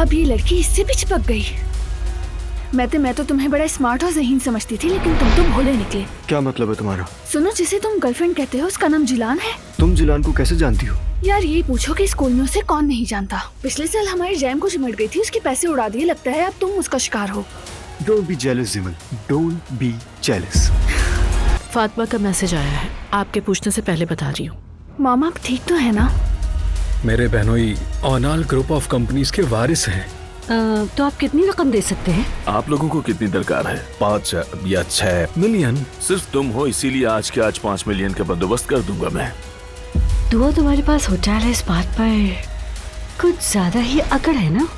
अब ये लड़की इससे भी चिपक गई। मैं तो तुम्हें बड़ा स्मार्ट और ज़हीन समझती थी, लेकिन तुम तो भोले निकले। क्या मतलब है तुम्हारा? सुनो, जिसे तुम गर्लफ्रेंड कहते हो उसका नाम जिलान है। तुम जिलान को कैसे जानती हो? यार ये पूछो कि स्कूल में उसे कौन नहीं जानता। पिछले साल हमारी जैम को चिमट गई थी, उसके पैसे उड़ा दिए। लगता है अब तुम उसका शिकार हो। डोंट बी जेलस जिमल, डोंट बी जेलस। फातिमा का मैसेज आया है, आपके पूछने से पहले बता रही हूँ। मामा आप ठीक तो है ना? मेरे बहनोई ऑनाल ग्रुप ऑफ कंपनीज के वारिस हैं। तो आप कितनी रकम दे सकते हैं? आप लोगों को कितनी दरकार है? 5 या 6 मिलियन। सिर्फ तुम हो, इसीलिए आज के आज 5 मिलियन का बंदोबस्त कर दूंगा मैं। दुआ तुम्हारे पास होटल है, इस बात पर कुछ ज्यादा ही अकड़ है ना?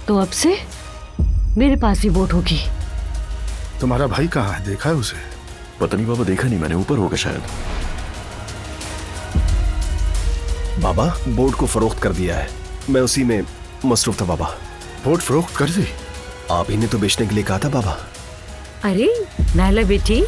तो अब से मेरे पास भी वोट होगी। तुम्हारा भाई कहाँ है? देखा है उसे? पता नहीं बाबा, देखा नहीं मैंने, ऊपर होगा शायद। बाबा, बोर्ड को फरोख्त कर दिया है। मैं उसी में मसरूफ था बाबा। बोर्ड फरोख्त कर दी? आप ही ने तो बेचने के लिए कहा था बाबा। अरे नाला बेटी,